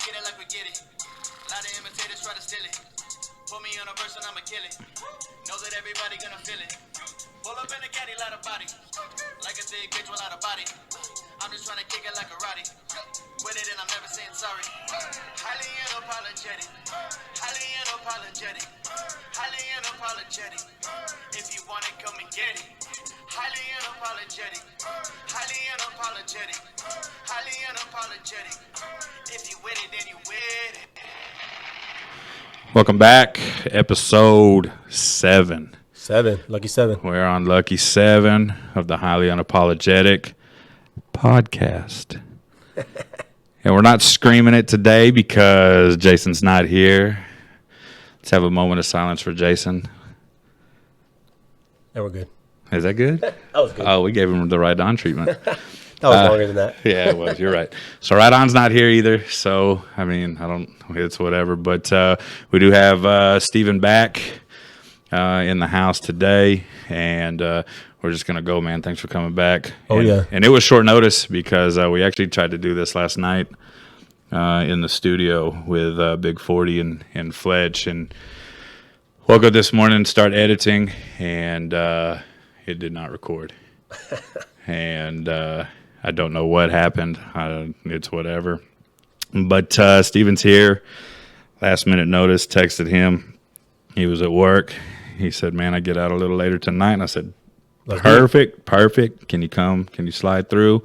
get it like we get it. A lot of imitators try to steal it. Put me on a verse and I'ma kill it. Know that everybody gonna feel it. Pull up in a caddy, lot of body. Like a thick bitch without a body. I'm just trying to kick it like a karate. With it and I'm never saying sorry. Highly unapologetic. Highly unapologetic. Highly unapologetic. If you want it, come and get it. Highly unapologetic. Highly unapologetic. Highly unapologetic. If you with it, then you with it. Welcome back, episode 7. Lucky 7. We're on Lucky 7 of the Highly Unapologetic podcast. And we're not screaming it today because Jason's not here. Let's have a moment of silence for Jason. And we're good. Is that good? That was good. Oh, we gave him the right on treatment. That was longer than that. Yeah, it was. You're right. So Right On's not here either. So, I mean, it's whatever. But we do have Steven back in the house today. And we're just going to go, man. Thanks for coming back. Yeah. And it was short notice because we actually tried to do this last night in the studio with Big 40 and Fletch. And woke up this morning, start editing, and it did not record. And I don't know what happened. It's whatever. But Steven's here. Last minute notice, texted him. He was at work. He said, man, I get out a little later tonight. And I said, perfect. Can you come? Can you slide through?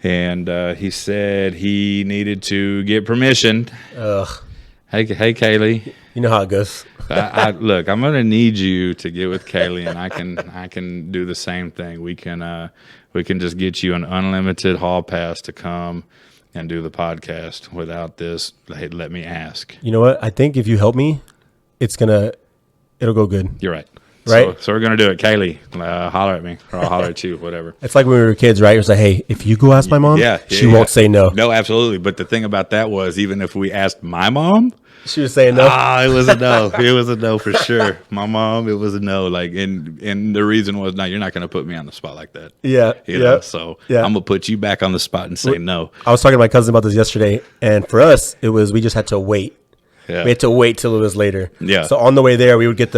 And he said he needed to get permission. Hey, Kaylee. You know how it goes. Look, I'm going to need you to get with Kaylee, and I can do the same thing. We can just get you an unlimited hall pass to come and do the podcast without this. Hey, let me ask. You know what? I think if you help me, it'll go good. You're right. Right? So we're going to do it. Kaylee, holler at me, or I'll holler at you, whatever. It's like when we were kids, right? It was like, hey, if you go ask my mom, she won't say no. No, absolutely. But the thing about that was, even if we asked my mom, she was saying no. It was a no. It was a no for sure. My mom, it was a no. Like, and the reason was, no, you're not going to put me on the spot like that. Yeah. You know? So I'm going to put you back on the spot and say no. I was talking to my cousin about this yesterday, and for us, it was we just had to wait. Yeah. We had to wait till it was later. Yeah. So on the way there, we would get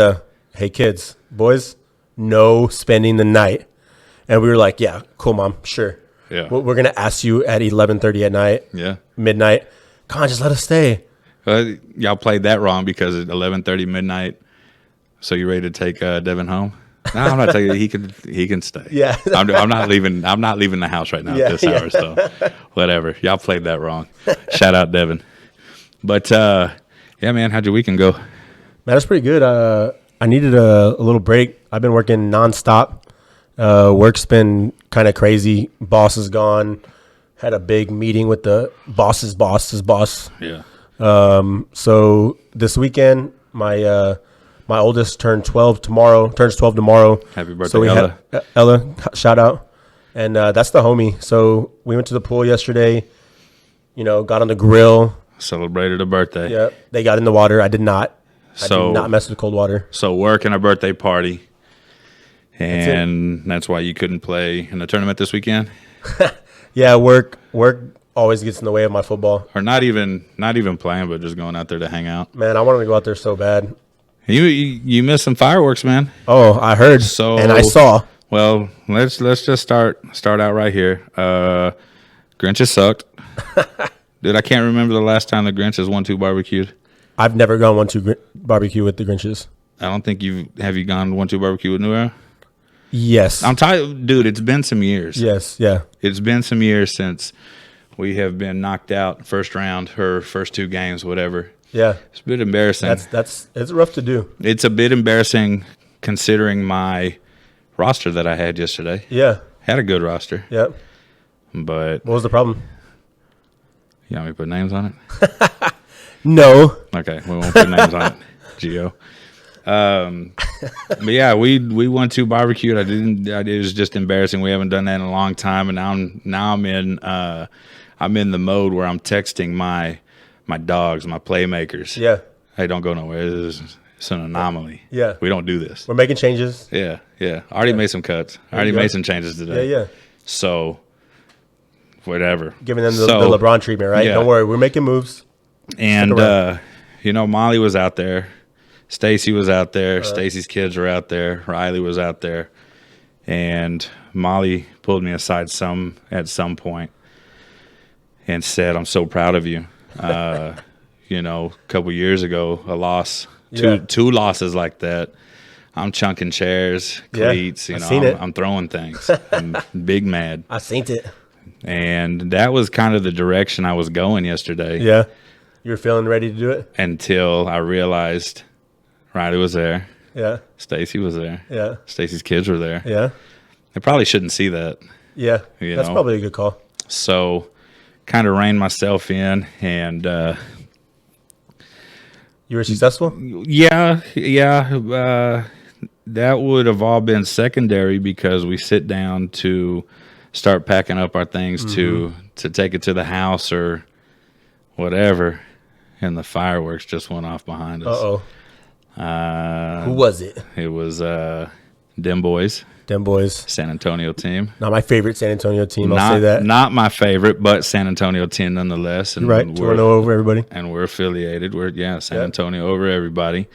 hey, kids, boys, no spending the night. And we were like, yeah, cool, Mom, sure. Yeah. We're going to ask you at 11:30 at night, midnight. Come on, just let us stay. Y'all played that wrong because at 11:30 midnight. So you ready to take Devin home? No, I'm not taking. He can stay. Yeah, I'm not leaving. I'm not leaving the house right now at this hour. So whatever. Y'all played that wrong. Shout out Devin. But yeah, man, how'd your weekend go? Man, that's pretty good. I needed a little break. I've been working nonstop. Work's been kind of crazy. Boss is gone. Had a big meeting with the boss's boss. Yeah. So this weekend, my oldest turns 12 tomorrow. Happy birthday, so we Ella. Had Ella, shout out. And that's the homie. So we went to the pool yesterday, got on the grill. Celebrated a birthday. Yeah. They got in the water. I did not. I So- did not mess with cold water. So work and a birthday party. And that's why you couldn't play in the tournament this weekend? Yeah, work always gets in the way of my football. Or not even playing, but just going out there to hang out. Man, I wanted to go out there so bad. You missed some fireworks, man. Oh, I heard. So and I saw. Well, let's just start out right here. Grinches sucked. Dude, I can't remember the last time the Grinches 1-2 barbecued. I've never gone 1-2 barbecue with the Grinches. I don't think have you gone 1-2 barbecue with New Era? Yes. I'm tired, dude. It's been some years. Yes, yeah. It's been some years since we have been knocked out first round, her first 2 games, whatever. Yeah. It's a bit embarrassing. It's rough to do. It's a bit embarrassing considering my roster that I had yesterday. Yeah. Had a good roster. Yeah. But what was the problem? You want me to put names on it? No. Okay, we won't put names on it. Gio. But yeah, we 1-2 barbecued. It was just embarrassing. We haven't done that in a long time, and now I'm in the mode where I'm texting my dogs, my playmakers. Yeah. Hey, don't go nowhere. It's an anomaly. Yeah. We don't do this. We're making changes. Yeah. I already made some cuts. I already made some changes today. Yeah. So whatever. Giving them the LeBron treatment, right? Yeah. Don't worry, we're making moves. And Molly was out there, Stacy was out there, Stacy's kids were out there, Riley was out there, and Molly pulled me aside at some point and said, "I'm so proud of you." A couple years ago, a loss, two losses like that. I'm chunking chairs, cleats. I'm throwing things. I'm big mad. I seen it. And that was kind of the direction I was going yesterday. Yeah. You were feeling ready to do it? Until I realized Riley was there. Yeah. Stacy was there. Yeah. Stacy's kids were there. Yeah. They probably shouldn't see that. Yeah. That's probably a good call. So kind of reined myself in, and you were successful? Yeah. That would have all been secondary because we sit down to start packing up our things to take it to the house or whatever, and the fireworks just went off behind us. Who was it? It was Dem Boys. Dem Boys. San Antonio team. Not my favorite San Antonio team, I'll say that. Not my favorite, but San Antonio team nonetheless. And you're right, 2-0 over everybody. And we're affiliated. San Antonio over everybody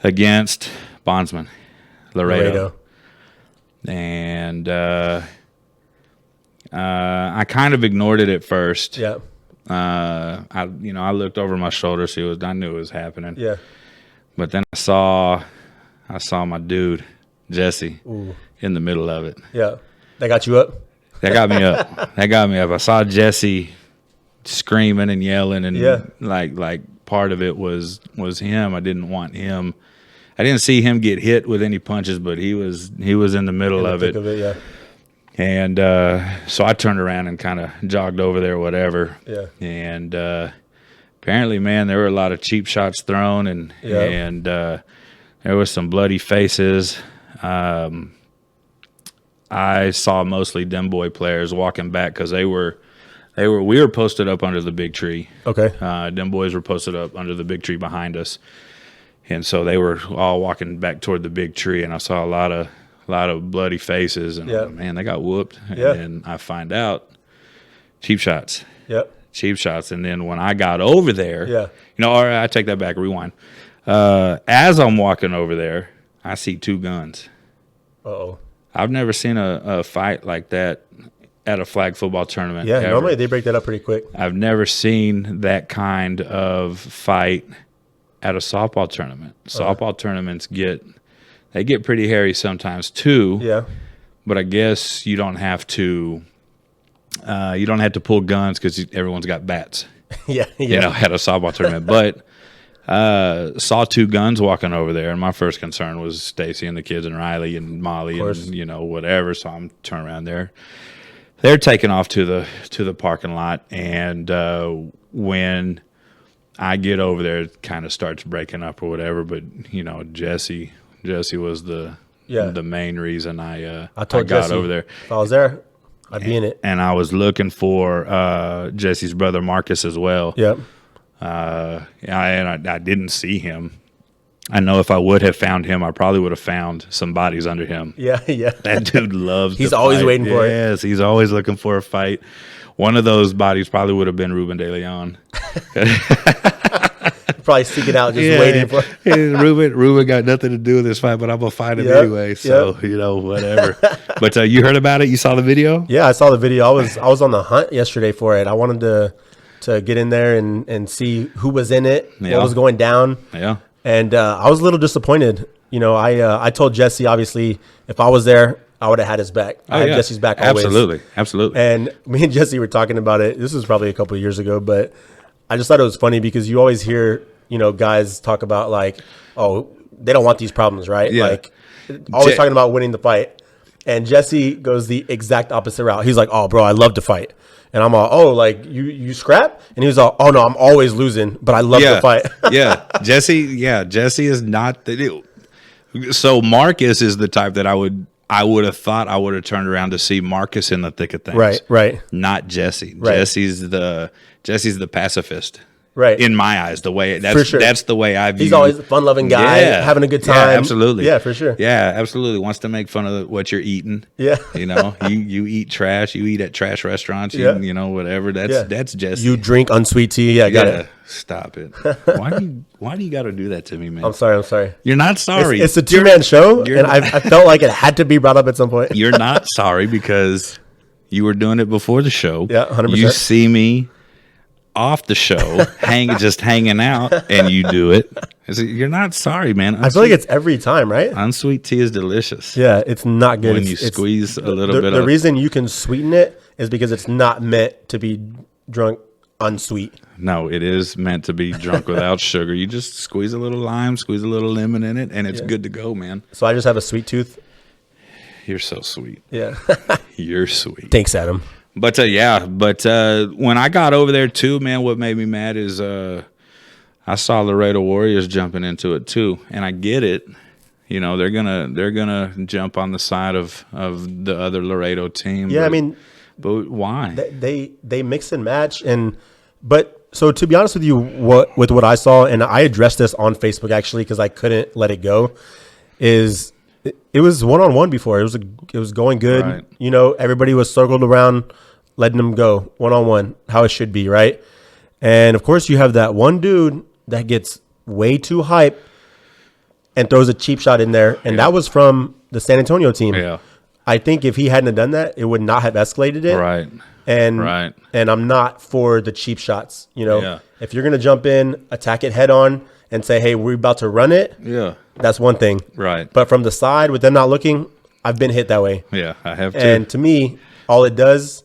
against Bondsman, Laredo. And I kind of ignored it at first. Yeah. I looked over my shoulder, I knew it was happening. Yeah. But then I saw my dude, Jesse, in the middle of it. Yeah. That got you up? That got me up. I saw Jesse screaming and yelling, and like part of it was him. I didn't want him. I didn't see him get hit with any punches, but he was in the middle of it. Yeah. And so I turned around and kind of jogged over there, whatever. Yeah. And apparently, man, there were a lot of cheap shots thrown, and there was some bloody faces. I saw mostly Dem Boy players walking back because we were posted up under the big tree. Okay. Dem Boys were posted up under the big tree behind us, and so they were all walking back toward the big tree, and I saw a lot of bloody faces, and man, they got whooped. Yeah. And I find out cheap shots. Yep. Cheap shots. And then when I got over there, or I take that back, rewind. As I'm walking over there, I see two guns. Uh-oh. I've never seen a fight like that at a flag football tournament. Yeah, ever. normally they break that up pretty quick. I've never seen that kind of fight at a softball tournament. Softball tournaments get pretty hairy sometimes too. Yeah. But I guess you don't have to pull guns because everyone's got bats. Yeah. At a softball tournament. But saw two guns walking over there, and my first concern was Stacy and the kids and Riley and Molly and whatever. So I'm turning around there. They're taking off to the parking lot, and when I get over there, it kind of starts breaking up or whatever. But Jesse was the main reason I got Jesse, over there. If I was there, I'd be in it. And I was looking for Jesse's brother Marcus as well. Yep. And I didn't see him. I know if I would have found him, I probably would have found some bodies under him. Yeah. That dude loves. He's always waiting for it. Yes, he's always looking for a fight. One of those bodies probably would have been Ruben De Leon. Probably sticking out, just waiting for. Ruben got nothing to do with this fight, but I'm gonna fight him anyway. So whatever. But you heard about it? You saw the video? Yeah, I saw the video. I was on the hunt yesterday for it. I wanted to get in there and see who was in it, what was going down. Yeah. And I was a little disappointed. I told Jesse, obviously, if I was there, I would have had his back. I had Jesse's back always. Absolutely. And me and Jesse were talking about it. This was probably a couple of years ago, but I just thought it was funny because you always hear, guys talk about like, oh, they don't want these problems, right? Yeah. Like always talking about winning the fight. And Jesse goes the exact opposite route. He's like, oh, bro, I love to fight. And I'm all, oh, like you scrap? And he was all, oh no, I'm always losing, but I love to fight. Jesse is not the. So Marcus is the type that I would have thought I would have turned around to see Marcus in the thick of things. Right. Not Jesse. Right. Jesse's the pacifist. Right. In my eyes, the way For sure. that's the way I view. He's always a fun-loving guy, having a good time. Yeah, absolutely. Yeah, for sure. Yeah, absolutely. Wants to make fun of what you're eating. Yeah. You know, you eat trash. You eat at trash restaurants. Yeah. You know, whatever. That's just You drink unsweet tea. Yeah, got it. Stop it. Why do you got to do that to me, man? I'm sorry. You're not sorry. It's a two-man show, you're and I felt like it had to be brought up at some point. You're not sorry because you were doing it before the show. Yeah, 100%. You see me off the show, just hanging out, and you do it. You're not sorry, man. I feel like it's every time, right? Unsweet tea is delicious. Yeah, it's not good. When you squeeze a little bit the of... reason you can sweeten it is because it's not meant to be drunk unsweet. No, it is meant to be drunk without sugar. You just squeeze a little lime, squeeze a little lemon in it, and it's good to go, man. So I just have a sweet tooth. You're so sweet. Yeah. You're sweet. Thanks, Adam. But when I got over there too, man, what made me mad is I saw Laredo Warriors jumping into it too, and I get it. You know, they're gonna jump on the side of the other Laredo team. Yeah, but why? They mix and match, but so to be honest with you, with what I saw, and I addressed this on Facebook actually because I couldn't let it go, is it was 1-on-1 before. It was going good. Right. You know, everybody was circled around, letting them go 1-on-1, how it should be, right? And of course, you have that one dude that gets way too hype and throws a cheap shot in there, and that was from the San Antonio team. Yeah. I think if he hadn't done that, it would not have escalated it. Right. And I'm not for the cheap shots. You know, Yeah. If you're gonna jump in, attack it head on, and say, "Hey, we're about to run it." Yeah. That's one thing. Right. But from the side, with them not looking, I've been hit that way. Yeah, I have too. And to me, all it does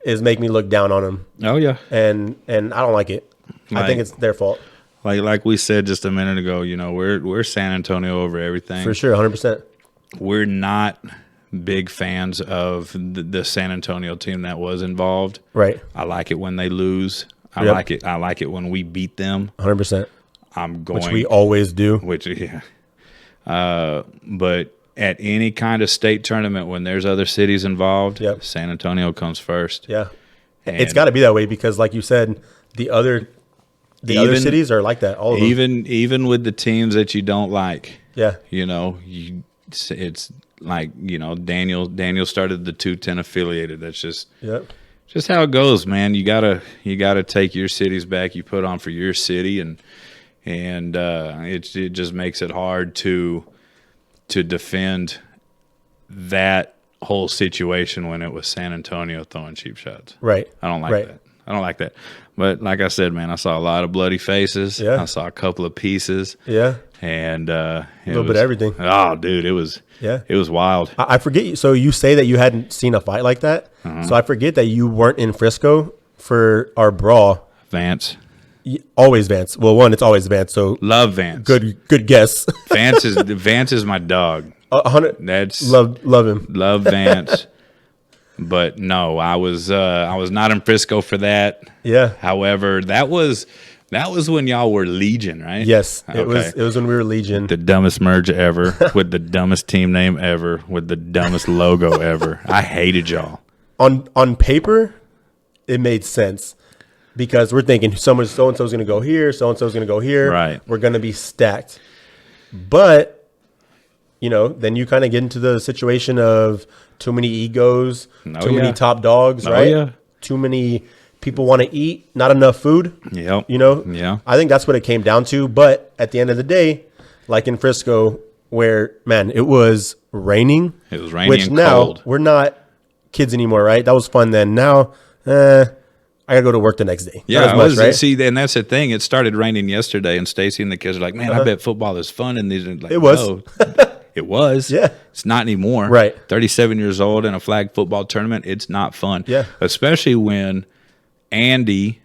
is make me look down on them, Oh yeah. and I don't like it. I think it's their fault Like we said just a minute ago, you know, we're San Antonio over everything. for sure, 100%. We're not big fans of the San Antonio team that was involved. Right. I like it when they lose. I Yep. like it. I like it when we beat them. 100%. I'm going. Which we always do. Yeah. But at any kind of state tournament, when there's other cities involved, Yep. San Antonio comes first. Yeah. And It's got to be that way because, like you said, the other cities are like that. All of them. even with the teams that you don't like, Yeah. you know, it's like, you know, Daniel started the 210 affiliated. That's just how it goes, man. You gotta take your cities back. You put on for your city, and it just makes it hard to defend that whole situation when it was San Antonio throwing cheap shots. Right. I don't like that. I don't like that. But like I said, man, I saw a lot of bloody faces. Yeah. I saw a couple of pieces. Yeah. And A little bit of everything. Oh, dude, it was wild. I forget you. So you say that you hadn't seen a fight like that. So I forget that you weren't in Frisco for our brawl. Vance. Always Vance. Well, one, it's always Vance. So Love Vance. good guess. Vance is my dog. 100. That's Love him. Love Vance. But no, I was not in Frisco for that. Yeah. However, that was when y'all were Legion, right? Yes. Okay. It was when we were Legion. The dumbest merge ever, with the dumbest team name ever, with the dumbest logo ever. I hated y'all. On paper, it made sense because we're thinking so and so's going to go here, so and so's going to go here. Right. We're going to be stacked. But, you know, then you kind of get into the situation of too many egos, too many top dogs, right? Yeah. Too many people want to eat, not enough food. Yep. You know? Yeah. I think that's what it came down to. But at the end of the day, like in Frisco, where, man, it was raining. It was raining which and now cold. we're not kids anymore, right? That was fun then. Now, I gotta go to work the next day. Yeah, Not as much, right? See, and that's the thing. It started raining yesterday, and Stacy and the kids are like, "Man, I bet football is fun." And these are like, It was. "No, it was. Yeah. It's not anymore. Right. 37 years old in a flag football tournament. It's not fun. Yeah. Especially when Andy,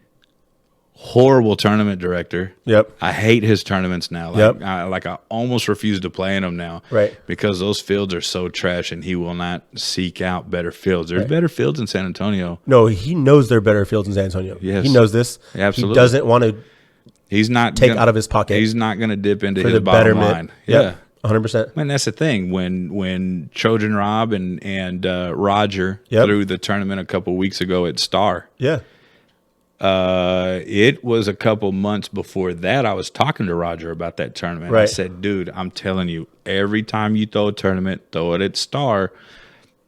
horrible tournament director. Yep. I hate his tournaments now. Yep. I almost refuse to play in them now. Right. Because those fields are so trash, and he will not seek out better fields. There's better fields in San Antonio. No, he knows there are better fields in San Antonio. Yes. He knows this. Absolutely. He doesn't want to He's not take out of his pocket. He's not going to dip into for his the bottom betterment. line. Yep. 100%. Man, that's the thing. When Trojan Rob and Roger Yep. threw the tournament a couple weeks ago at Star, Yeah. It was a couple months before that. I was talking to Roger about that tournament. I Right. said, dude, I'm telling you, every time you throw a tournament, throw it at Star.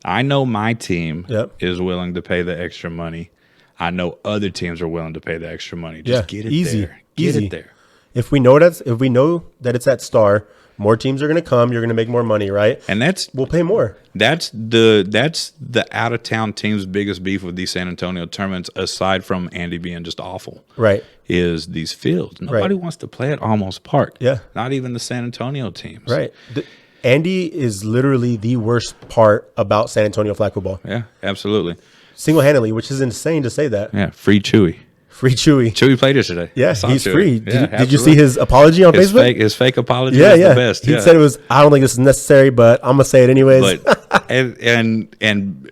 I know my team Yep. is willing to pay the extra money. I know other teams are willing to pay the extra money. Just Yeah, get it easy, there. Get easy. it there. If we know that it's at Star, more teams are going to come. You're going to make more money, right? And We'll pay more. that's the out of town team's biggest beef with these San Antonio tournaments, aside from Andy being just awful. Right. Is these fields. Nobody wants to play at Almost Park. Yeah. Not even the San Antonio teams. Right. Andy is literally the worst part about San Antonio flag football, Yeah, absolutely. single-handedly, which is insane to say that. Yeah, free Chewy. Free Chewy. Chewy played yesterday. Yeah, I saw he's Chewy. free. Yeah, Did you see absolutely. his apology on Facebook? His fake apology Yeah, was yeah. the best. He yeah. said it was, I don't think this is necessary, but I'm going to say it anyways. But and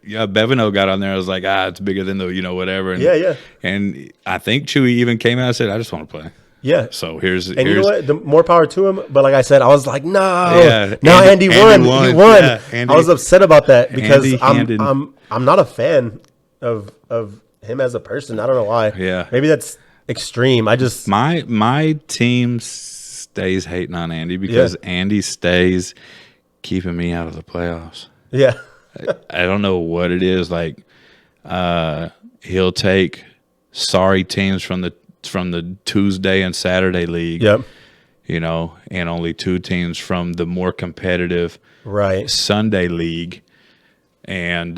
yeah, Bevino got on there. I was like, it's bigger than the whatever. And, Yeah. And I think Chewy even came out and said, I just want to play. Yeah. So here's And you know what? The more power to him. But like I said, I was like, no. Yeah, No, Andy won. He won. Yeah, Andy- I was upset about that because Andy handed- I'm not a fan of him as a person. I don't know why. Yeah. Maybe that's extreme. I just My team stays hating on Andy because Andy stays keeping me out of the playoffs. yeah. I don't know what it is. Like he'll take sorry teams from the Tuesday and Saturday league. Yep. And only 2 teams from the more competitive Right. Sunday league, and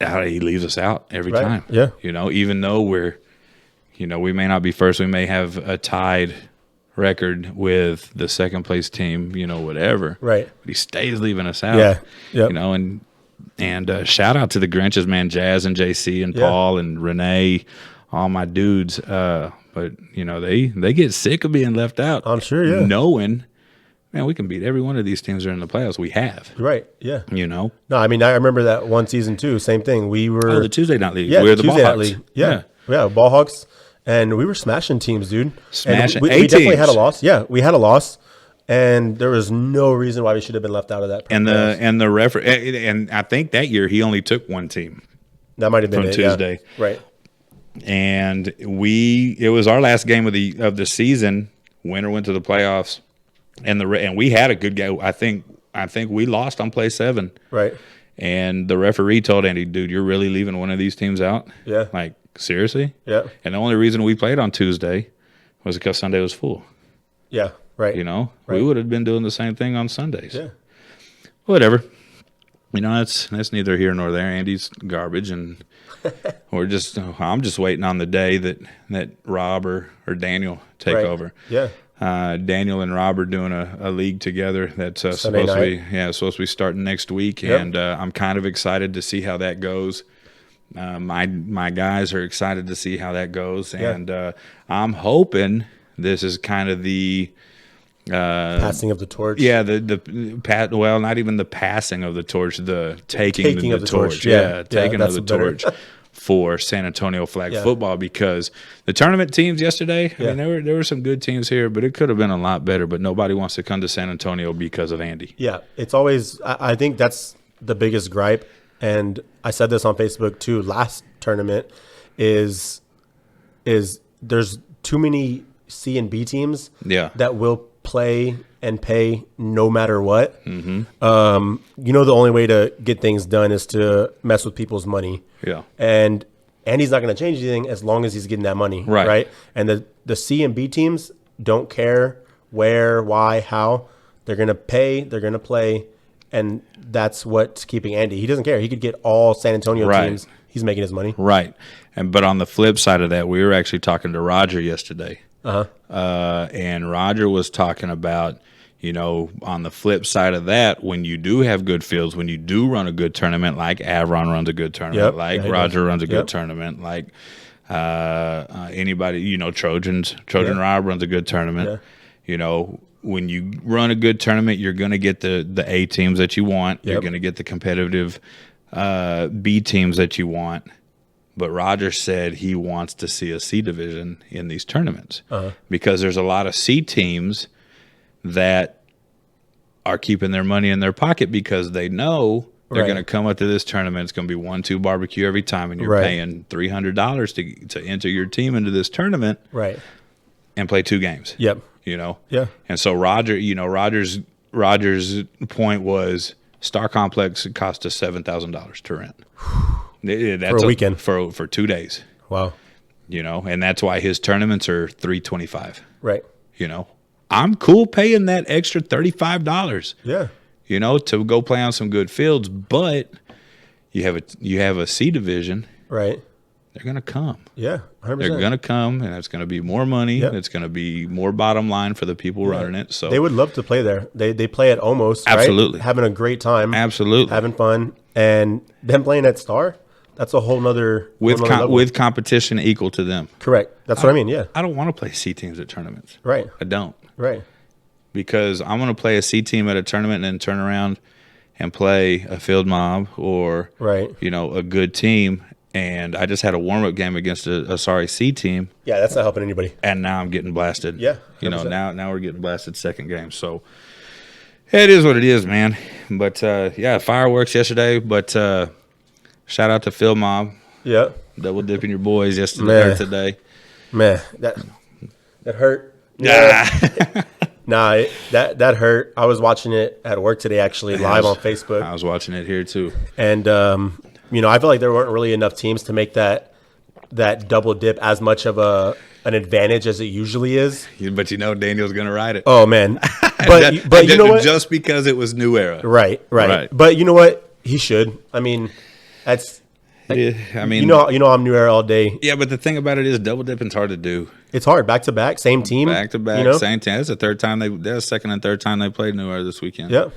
he leaves us out every Right. time. Yeah. Even though we're, we may not be first, we may have a tied record with the second place team, whatever. Right. But he stays leaving us out. Yeah. Yep. And shout out to the Grinches, man, Jazz and JC and Yeah. Paul and Renee, all my dudes. But they get sick of being left out. I'm sure, yeah. Knowing, man, we can beat every one of these teams that are in the playoffs. We have, Right. Yeah. No, No, I mean, I remember that one season too. Same thing. We were the Tuesday night league. yeah, We're the Tuesday night Ballhawks. league. Yeah. Ball Hawks. And we were smashing teams, dude. Smashing. And we 8 definitely teams. had a loss. Yeah, we had a loss. And there was no reason why we should have been left out of that. And playoffs. the referee, and I think that year he only took one team, that might have been from it, Tuesday. Yeah. Right. and it was our last game of the season. Winner went to the playoffs, and we had a good game. I think we lost on play 7. Right. And the referee told Andy, dude, you're really leaving one of these teams out? Yeah. Like, seriously? Yeah. And the only reason we played on Tuesday was because Sunday was full. Yeah. Right. We Right. would have been doing the same thing on Sundays. Yeah. Whatever. That's neither here nor there. Andy's garbage, and I'm just waiting on the day that Rob or Daniel take Right. over. Yeah. Daniel and Rob are doing a league together that's Sunday supposed to be starting next week, Yep. and I'm kind of excited to see how that goes. My guys are excited to see how that goes, Yeah. and I'm hoping this is kind of the Passing of the torch. yeah, not even the passing of the torch, the taking of the the torch. torch. Yeah. Taking Yeah, of the that's better. torch for San Antonio flag Yeah. football, because the tournament teams yesterday, Yeah. I mean, there were some good teams here, but it could have been a lot better. But nobody wants to come to San Antonio because of Andy. Yeah, it's always. I think that's the biggest gripe, and I said this on Facebook too. Last tournament is there's too many C and B teams. Yeah. that will play and pay no matter what. Mm-hmm. The only way to get things done is to mess with people's money. Yeah. And Andy's not going to change anything as long as he's getting that money. Right. Right. And the C and B teams don't care where, why, how. They're going to pay. They're going to play. And that's what's keeping Andy. He doesn't care. He could get all San Antonio Right. teams. He's making his money. Right. But on the flip side of that, we were actually talking to Roger yesterday. And Roger was talking about, on the flip side of that, when you do have good fields, when you do run a good tournament, like Avron runs a good tournament, Yep. like Yeah, he Roger does. runs a good Yep. tournament, like anybody, Trojan Yeah. Rob runs a good tournament. When you run a good tournament, you're going to get the A teams that you want. You're Yep. going to get the competitive B teams that you want. But Roger said he wants to see a C division in these tournaments because there's a lot of C teams that are keeping their money in their pocket because they know They're Right. going to come up to this tournament. It's going to be 1-2 barbecue every time, and you're Right. paying $300 to enter your team into this tournament Right. and play 2 games. Yep. You know, Yeah. and so Rogers' point was Star Complex cost us $7,000 to rent. That's For a weekend. for 2 days. Wow. You know, and that's why his tournaments are $325. Right. You know, I'm cool paying that extra $35. Yeah. You know, to go play on some good fields, but you have a C division. Right. They're gonna come. Yeah. 100%. They're gonna come, and it's gonna be more money. Yep. It's gonna be more bottom line for the people running it. So They would love to play there. They play at Almost. Right? Absolutely. Having a great time. absolutely Having fun. And them playing at Star, that's a whole nother level. with competition equal to them. Correct. That's what I mean. Yeah. I don't want to play C teams at tournaments. Right. I don't, Right. because I'm gonna play a C team at a tournament and then turn around and play a field mob or Right. you know, a good team. And I just had a warm up game against a sorry C team. Yeah, that's not helping anybody. And now I'm getting blasted. Yeah, you know, 100%. now we're getting blasted second game. So it is what it is, man. But yeah, fireworks yesterday. But shout out to Phil Mob, Yeah. double dipping your boys yesterday or Man. today. Man, that hurt. Yeah, That hurt. I was watching it at work today, actually, live on Facebook. I was watching it here too. And you know, I feel like there weren't really enough teams to make that double dip as much of an advantage as it usually is. But you know, Daniel's gonna ride it. Oh man, but you know what? Just because it was New Era, Right. Right. But you know what? He should. I mean, that's Yeah, I mean, you know I'm New Era all day. yeah. But the thing about it is, double dipping's hard to do. It's hard, back to back, same team, Back to back, You know? same time. That's the third time that's the second and third time they played New Era this weekend. Yeah,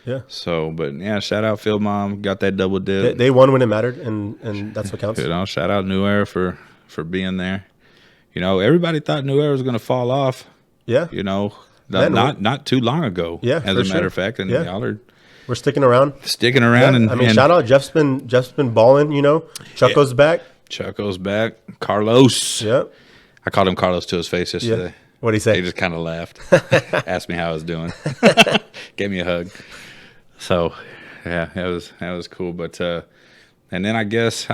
yeah. So, but yeah, shout out Phil Mom, got that double dip. They won when it mattered, and that's what counts. You know, shout out New Era for being there. You know, everybody thought New Era was going to fall off. Yeah, You know, Man, not too long ago. Yeah, as for a sure. matter of fact, and Yeah. y'all are we're sticking around. sticking around. Yeah, And I mean, and shout out Jeff's been balling. You know, Chucko's back. Chucko's back. Carlos. Yeah, I called him Carlos to his face yesterday. yeah. What do you say? He just kind of laughed, asked me how I was doing, gave me a hug. So, yeah, that was cool. But and then I guess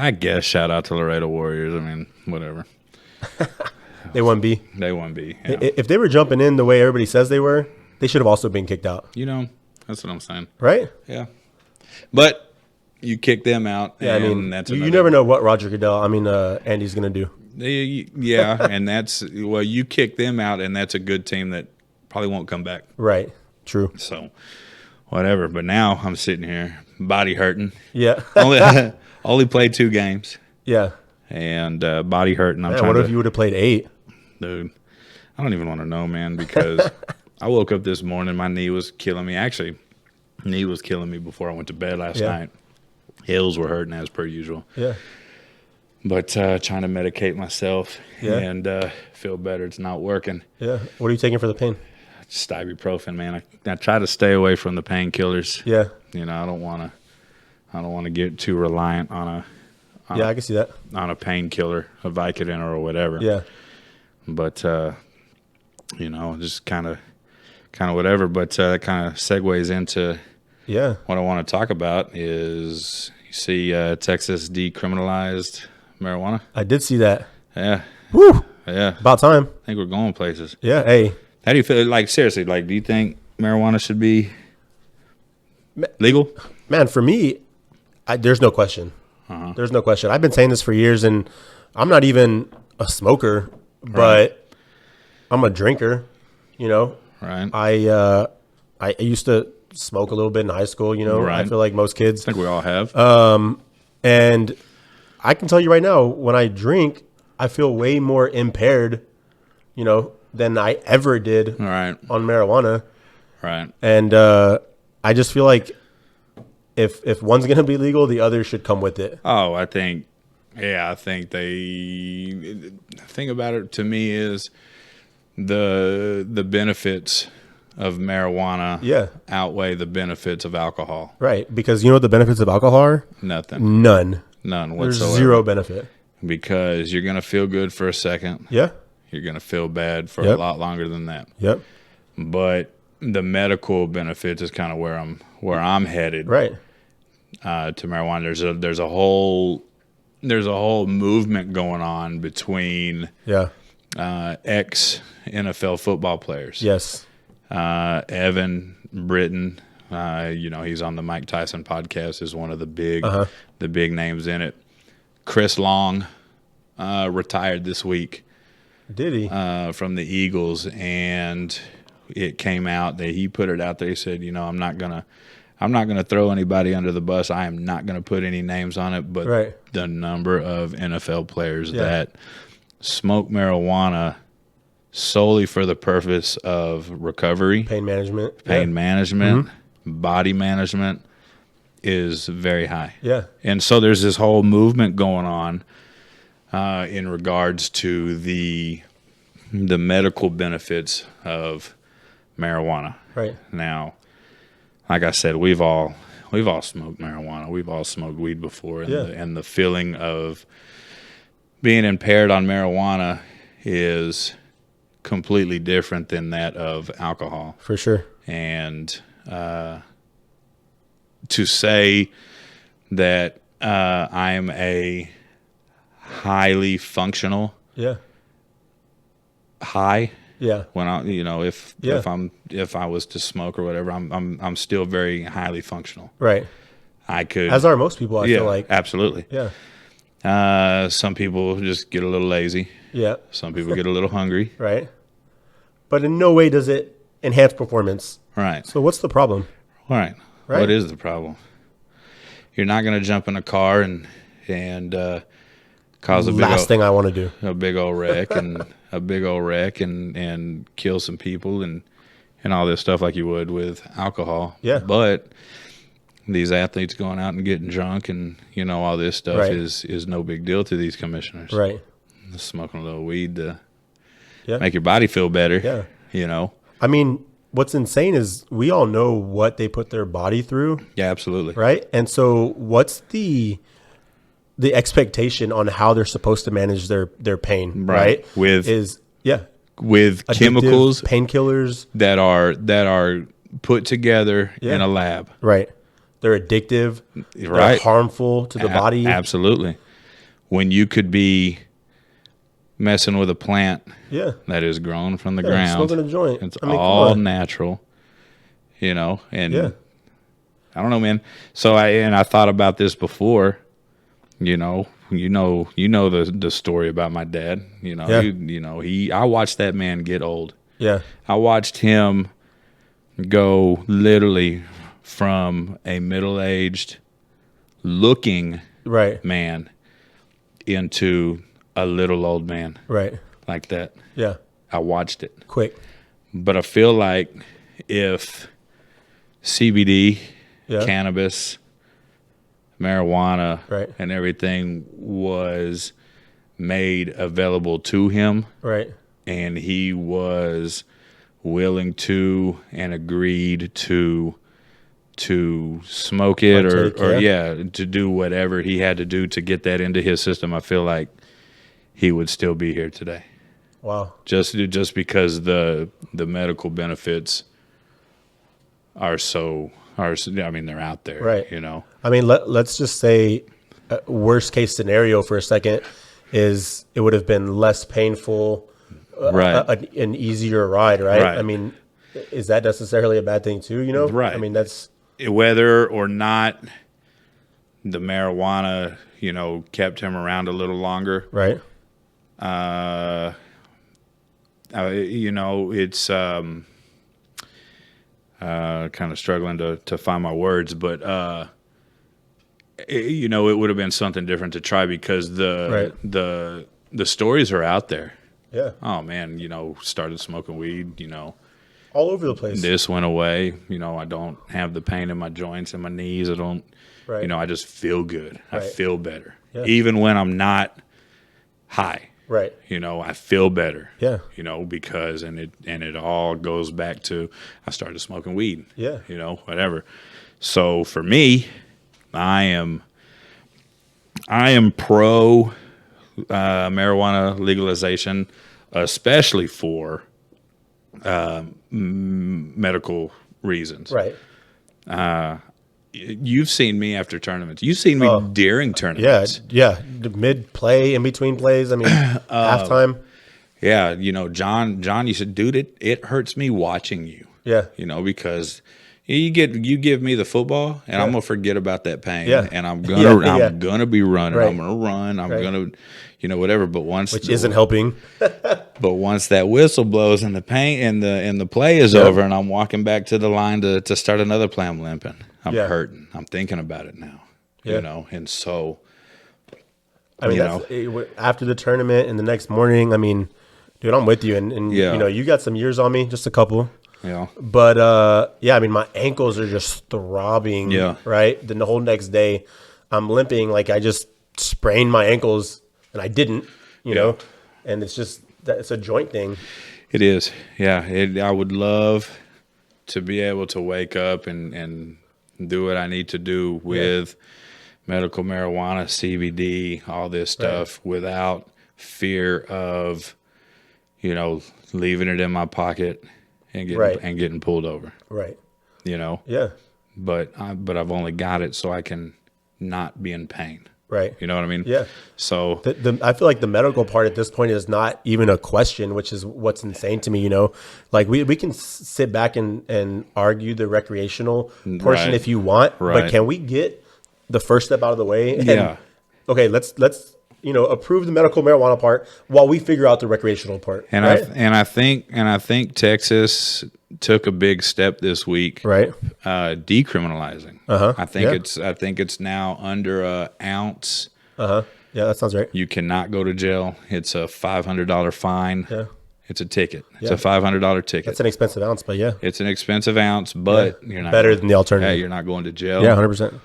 shout out to Laredo Warriors. I mean, whatever. They won B. They won B. Yeah. If they were jumping in the way everybody says they were, they should have also been kicked out, You know, that's what I'm saying. right? Yeah, but you kick them out. Yeah, I and mean, that's you another- never know what Roger Goodell, Andy's gonna do. Yeah, and that's you kick them out, and that's a good team that probably won't come back. Right. True. So, whatever. But now I'm sitting here, body hurting. Yeah. Only played 2 games, Yeah. and body hurting. I'm Man, trying what to, if you would have played 8? dude. I don't even want to know, man, because I woke up this morning, my knee was killing me. Actually, knee was killing me before I went to bed last Yeah. night. Hills were hurting as per usual. Yeah. But trying to medicate myself Yeah. and feel better. It's not working. Yeah. What are you taking for the pain? Just ibuprofen, man. I try to stay away from the painkillers. Yeah. You know, I don't want to get too reliant on Yeah, I can see that. a painkiller, a Vicodin or whatever. Yeah. But you know, just kind of whatever. But that kind of segues into Yeah. what I want to talk about is you see Texas decriminalized marijuana. I did see that. Yeah, Woo! yeah. About time. I think we're going places. Yeah. Hey. How do you feel? Like, seriously, like, do you think marijuana should be legal? Man, for me, there's no question. There's no question. I've been saying this for years, and I'm not even a smoker, but I'm a drinker. You know, Right. I used to smoke a little bit in high school. You know, I Right. feel like most kids. think we all have. And I can tell you right now, when I drink, I feel way more impaired, you know, than I ever did all right. on marijuana. Right. And I just feel like if one's gonna be legal, the other should come with it. Oh, I think the thing about it to me is the benefits of marijuana Yeah. outweigh the benefits of alcohol. Right. Because you know what the benefits of alcohol are? Nothing. None. None There's whatsoever. zero benefit. Because you're going to feel good for a second. Yeah. You're going to feel bad for a Yep. lot longer than that. Yep. But the medical benefits is kind of where I'm headed. Right. to marijuana. There's a whole movement going on between Yeah. ex NFL football players. Yes. Evan Britton, he's on the Mike Tyson podcast, is one of the big names in it. Chris Long retired this week. Did he? From the Eagles, and it came out that he put it out there. He said, I'm not gonna throw anybody under the bus. I am not gonna put any names on it, but the number of NFL players that smoke marijuana solely for the purpose of recovery, Pain management, body management is very high. Yeah. And so there's this whole movement going on in regards to the medical benefits of marijuana. Right. Now, like I said, we've all smoked marijuana. We've all smoked weed before, and the feeling of being impaired on marijuana is completely different than that of alcohol. For sure. And to say that I am a highly functional high. Yeah. When if I was to smoke or whatever, I'm still very highly functional. Right. I could, as are most people. I feel like. Absolutely. Yeah. Some people just get a little lazy. Yeah. Some people get a little hungry. Right. But in no way does it enhance performance. Right. So what's the problem? Right. What is the problem? You're not going to jump in a car and cause last thing I want to do a big old wreck and kill some people and all this stuff like you would with alcohol. Yeah. But these athletes going out and getting drunk and all this stuff is no big deal to these commissioners. Right. Smoking a little weed to make your body feel better. Yeah. I mean, what's insane is we all know what they put their body through. Yeah, absolutely. Right. And so what's the expectation on how they're supposed to manage their pain, right? With addictive chemicals, painkillers that are put together in a lab. Right. They're addictive. Right. They're harmful to the body. Absolutely. When you could be messing with a plant that is grown from the ground. Smoking a joint. It's all natural, and I don't know, man. So I thought about this before. You know the story about my dad. I watched that man get old. Yeah. I watched him go literally from a middle-aged looking man into a little old man. Right. Like that. Yeah. I watched it. Quick. But I feel like if CBD, cannabis, marijuana, and everything was made available to him, and he was willing to and agreed to smoke it to do whatever he had to do to get that into his system, I feel like he would still be here today. Wow. Just because the medical benefits are they're out there, right? I mean, let's just say worst case scenario for a second is it would have been less painful, an easier ride, right? I mean, is that necessarily a bad thing too? Right. I mean, that's whether or not the marijuana, kept him around a little longer, right? It's kind of struggling to find my words, but it would have been something different to try because the stories are out there. Yeah. Oh man, started smoking weed, all over the place. This went away. I don't have the pain in my joints and my knees. I don't, I just feel good. I feel better. Yeah. Even when I'm not high. Right. I feel better. Yeah. Because it all goes back to I started smoking weed. Yeah. Whatever. So for me, I am pro marijuana legalization, especially for medical reasons. Right. you've seen me after tournaments. You've seen me during Yeah, tournaments. yeah. The mid play, in between plays. I mean, halftime. Yeah, you know, John, you said, dude, it hurts me watching you. Yeah. You know, because you give me the football and I'm gonna forget about that pain. Yeah. And I'm gonna Yeah. I'm gonna be running. Right. I'm gonna run. I'm Right. gonna, you know, whatever. But Which isn't helping. But once that whistle blows and the pain and the play is over and I'm walking back to the line to start another play, I'm limping. I'm Yeah. hurting. I'm thinking about it now. Yeah. You know, and so I mean, after the tournament and the next morning, I mean, dude, I'm with you. And Yeah. you know, you got some years on me, just a couple. you know. But yeah, I mean, my ankles are just throbbing. Yeah. Right. Then the whole next day, I'm limping like I just sprained my ankles, and I didn't. You know, and it's just it's a joint thing. It is. Yeah. I would love to be able to wake up and do what I need to do with medical marijuana, CBD, all this stuff without fear of, you know, leaving it in my pocket and getting pulled over. Right. You know. Yeah. But I've only got it so I can not be in pain. Right. You know what I mean? Yeah. So I feel like the medical part at this point is not even a question, which is what's insane to me. You know, like we can sit back and argue the recreational portion Right. if you want, Right. but can we get the first step out of the way? And, Yeah. Okay. Let's approve the medical marijuana part while we figure out the recreational part. and right? I think Texas took a big step this week. Right. Decriminalizing. Uh-huh. I think it's now under an ounce. Yeah, that sounds right. You cannot go to jail. It's a $500 fine. Yeah. It's a ticket. It's Yeah. a $500 ticket. That's an expensive ounce, but yeah, It's an expensive ounce, but you're not better going- than the alternative. Yeah, you're not going to jail. Yeah, 100%.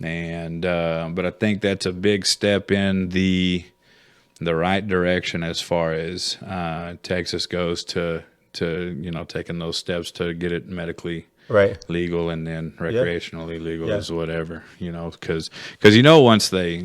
And but I think that's a big step in the right direction as far as Texas goes to taking those steps to get it medically Right. legal and then recreationally legal Yeah. as whatever, because once they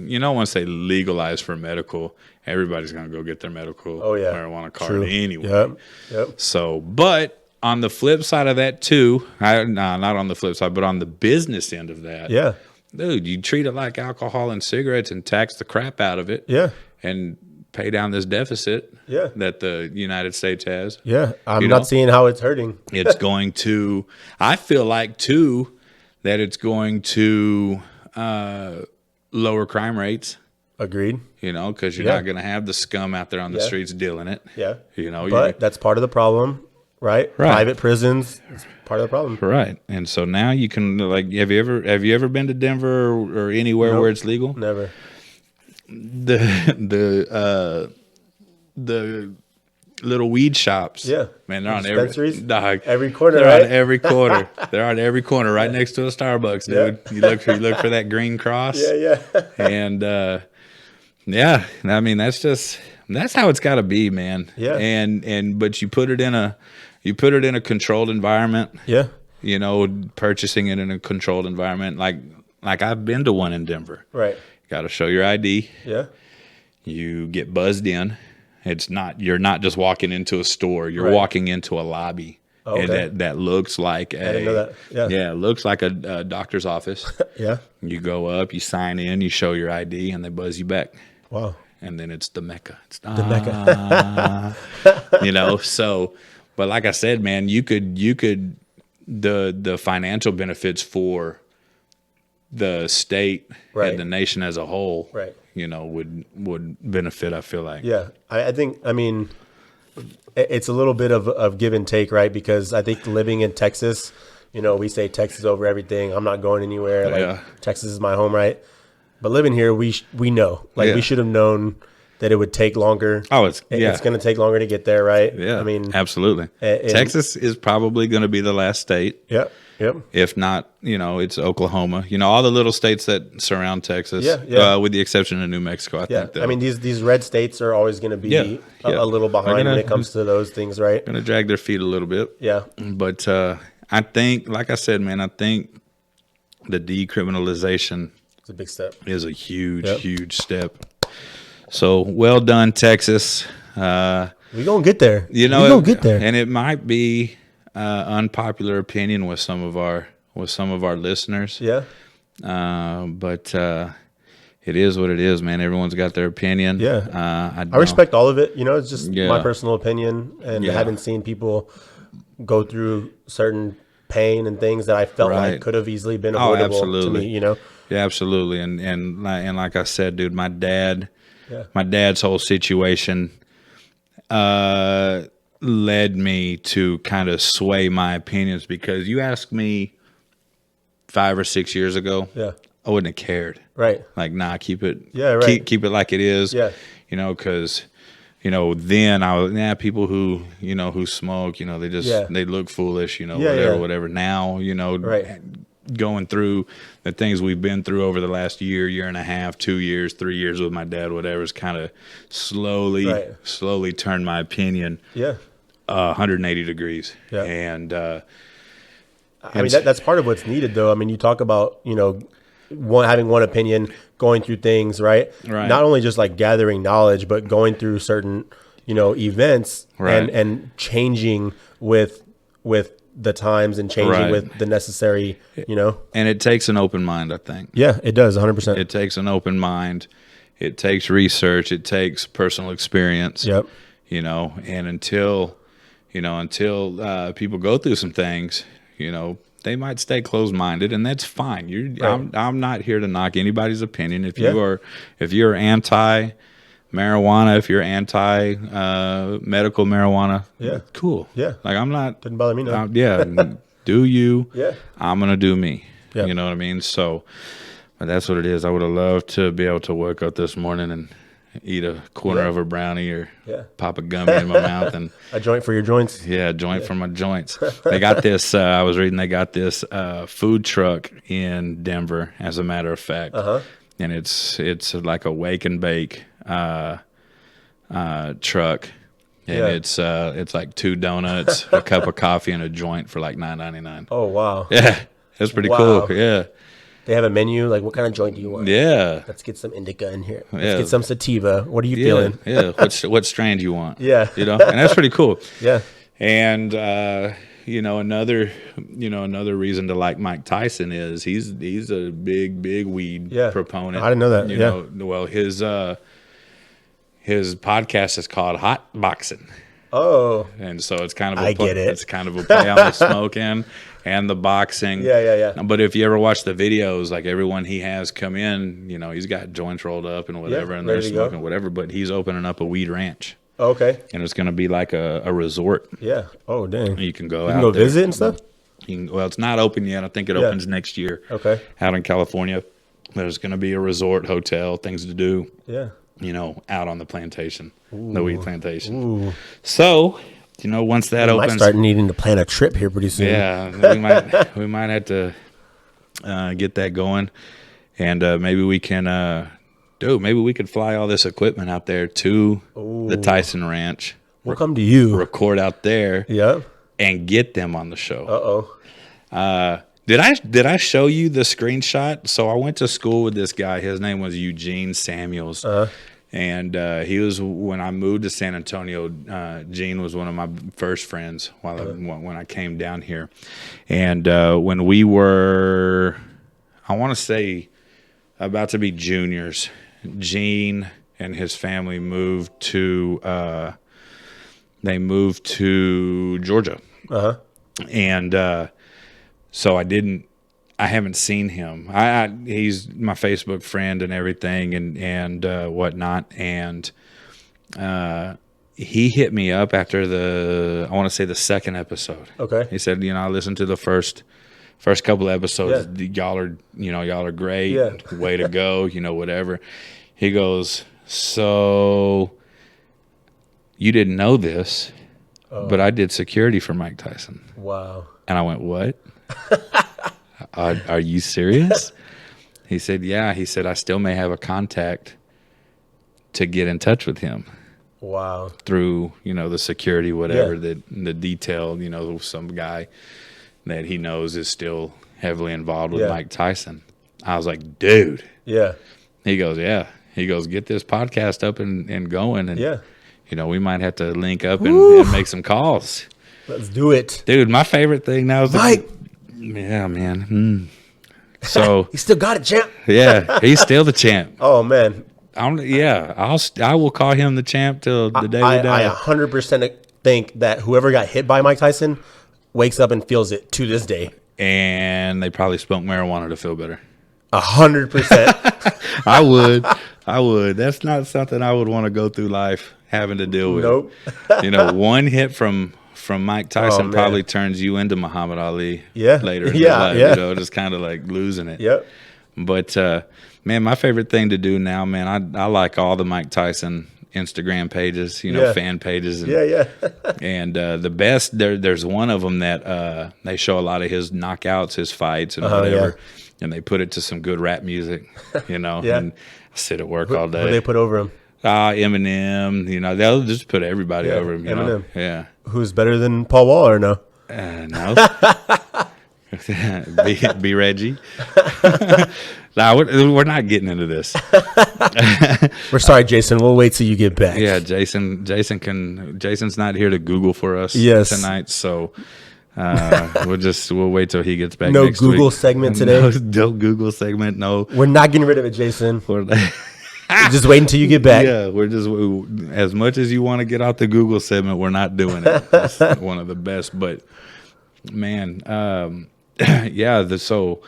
legalize for medical, everybody's gonna go get their medical marijuana card True. anyway. Yep. So, but on the flip side of that too, not on the flip side, but on the business end of that, Yeah. dude, you treat it like alcohol and cigarettes and tax the crap out of it, Yeah. and pay down this deficit Yeah. that the United States has. Yeah. I'm You know? not seeing how it's hurting. It's going to, I feel like too, that it's going to lower crime rates. Agreed. Because you're Yeah. not going to have the scum out there on the streets dealing it. Yeah. You're But that's part of the problem, right? Right. Private prisons is part of the problem. right. And so now you can have you ever been to Denver or anywhere where it's legal? Never. The little weed shops. Yeah. Man, they're on Dispensaries? dog. Every corner, They're right? on every corner. They're on every corner, right next to a Starbucks, dude. You look for that green cross. Yeah. And yeah, I mean that's how it's got to be, man. Yeah. But you put it in a controlled environment. Yeah. Purchasing it in a controlled environment, like I've been to one in Denver. Right. Got to show your ID. Yeah. You get buzzed in. You're not just walking into a store. You're Right. walking into a lobby. Oh, okay. And that looks like didn't know that. Yeah. it looks like a doctor's office. Yeah. You go up, you sign in, you show your ID, and they buzz you back. Wow. And then it's the Mecca. It's The Mecca. So, but like I said, man, you could the financial benefits for the state Right. and the nation as a whole, Right. would benefit, I feel like. Yeah. I think, it's a little bit of give and take, right? Because I think living in Texas, we say Texas over everything. I'm not going anywhere. Like Yeah. Texas is my home, right? But living here, we know. Like Yeah. we should have known that it would take longer. Oh, it's It's going to take longer to get there, right? Yeah, absolutely. absolutely. Texas is probably going to be the last state. Yep. If not, it's Oklahoma. All the little states that surround Texas. Yeah. With the exception of New Mexico, I Yeah. think. These red states are always going to be Yeah. a little behind when it comes to those things, right? Going to drag their feet a little bit. Yeah. But I think, like I said, man, I think the decriminalization It's a big step. is a huge, Yep. huge step. So well done, Texas. We're going to get there. We're going to get there. and it might be unpopular opinion with some of our listeners. Yeah. But it is what it is, man. Everyone's got their opinion. Yeah. I I respect all of it. You know, it's just Yeah. my personal opinion, and Yeah. having seen people go through certain pain and things that I felt Right. like could have easily been Oh, avoidable to absolutely. me. You know. Yeah, absolutely. And like I said, dude, my dad's whole situation led me to kind of sway my opinions, because you asked me 5 or 6 years ago, Yeah. I wouldn't have cared. Right. Like, nah, keep it. Yeah, right. Keep it like it is. Yeah. You know, because then I was people who who smoke. They just Yeah. they look foolish. Yeah, whatever, yeah. whatever. Now, Right. going through the things we've been through over the last year and a half, 2 years, 3 years with my dad, whatever's kind of Right. slowly turned my opinion Yeah. 180 degrees. Yeah. And I mean, that's part of what's needed, though. I mean, you talk about, having one opinion, going through things, right? Right. Not only just like gathering knowledge, but going through certain, events Right. and changing with the times and changing Right. with the necessary, and it takes an open mind, I think. Yeah, it does 100%. It takes an open mind. It takes research. It takes personal experience. Yep. And until people go through some things, they might stay closed-minded, and that's fine. Right. I'm not here to knock anybody's opinion. If Yeah. you're anti-marijuana, if you're anti medical marijuana, Yeah. cool. Yeah. Like, I'm not. Didn't bother me, no. Yeah. Do you? Yeah. I'm gonna do me. Yeah. You know what I mean? So, but that's what it is. I would have loved to be able to wake up this morning and eat a corner Yeah. of a brownie or Yeah. pop a gummy in my mouth and A joint for your joints. a joint for my joints. They got this. I was reading. They got this food truck in Denver, as a matter of fact, and it's like a wake and bake truck, and Yeah. it's like 2 donuts, a cup of coffee, and a joint for like $9.99. Oh, wow. Yeah, that's pretty Wow. cool. Yeah, They have a menu. Like, what kind of joint do you want? yeah, Let's get some indica in here. Let's Yeah. get some sativa. What are you yeah, feeling? yeah. What strain do you want? Yeah. And that's pretty cool. Yeah. And another reason to like Mike Tyson is he's a big weed Yeah. proponent. I didn't know that. Yeah. Well, his podcast is called Hot Boxing, Oh. and so it's kind of I get it. It's kind of a play on the smoking and the boxing. Yeah. But if you ever watch the videos, like everyone he has come in, he's got joints rolled up and whatever, and they're ready to go. smoking whatever. But he's opening up a weed ranch, Okay. and it's going to be like a resort. Yeah. Oh, dang. You can go You out can go there. visit and stuff? Well, it's not open yet. I think it opens next year. Okay. Out in California, there's going to be a resort, hotel, things to do. Yeah. Out on the plantation, the weed plantation. Ooh. So, once that I might opens, start needing to plan a trip here pretty soon. yeah, we might have to get that going, and maybe we can. Maybe we could fly all this equipment out there to the Tyson Ranch, We'll come to you. record out there, Yeah. and get them on the show. Uh-oh. Did I show you the screenshot? So I went to school with this guy. His name was Eugene Samuels. And he was, when I moved to San Antonio, Gene was one of my first friends when I came down here. And when we were, I want to say, about to be juniors, Gene and his family moved to Georgia. And so I haven't seen him. He's my Facebook friend and everything and whatnot. And he hit me up after I want to say the second episode. Okay. He said, I listened to the first couple of episodes. Y'all are great. Yeah. Way to go. Whatever. He goes, so you didn't know this, but I did security for Mike Tyson. Wow. And I went, what? Are you serious? He said, yeah. He said, I still may have a contact to get in touch with him Wow. through, the security, whatever, Yeah. the detail, some guy that he knows is still heavily involved with Yeah. Mike Tyson. I was like, dude. Yeah. He goes, yeah. He goes, get this podcast up and going. And, Yeah. we might have to link up and make some calls. Let's do it. Dude, my favorite thing now is Mike. yeah, man. So He still got it, champ. yeah, he's still the champ. Oh man, I will call him the champ till the day we I die. 100% think that whoever got hit by Mike Tyson wakes up and feels it to this day. And they probably smoked marijuana to feel better. 100%. I would. That's not something I would want to go through life having to deal with. Nope. One hit from Mike Tyson man. probably turns you into Muhammad Ali Yeah. later in Yeah, your life. yeah. Just kind of like losing it. Yep. But man, my favorite thing to do now, man, I like all the Mike Tyson Instagram pages, Yeah. fan pages. And, Yeah. and the best, there's one of them that they show a lot of his knockouts, his fights, and whatever. And they put it to some good rap music, Yeah. And I sit at work all Who day. they put over him? Eminem, they'll just put everybody Yeah, over him, Eminem. Yeah. Who's better than Paul Wall or no? No. be Reggie. Nah, we're not getting into this. We're sorry, Jason. We'll wait till you get back. Yeah, Jason's not here to Google for us tonight, so we'll wait till he gets back. No next Google week. segment today? No Google segment. No. We're not getting rid of it, Jason. We're- Just wait until you get back. Yeah, as much as you want to get out the Google segment, we're not doing it. It's one of the best, but man, so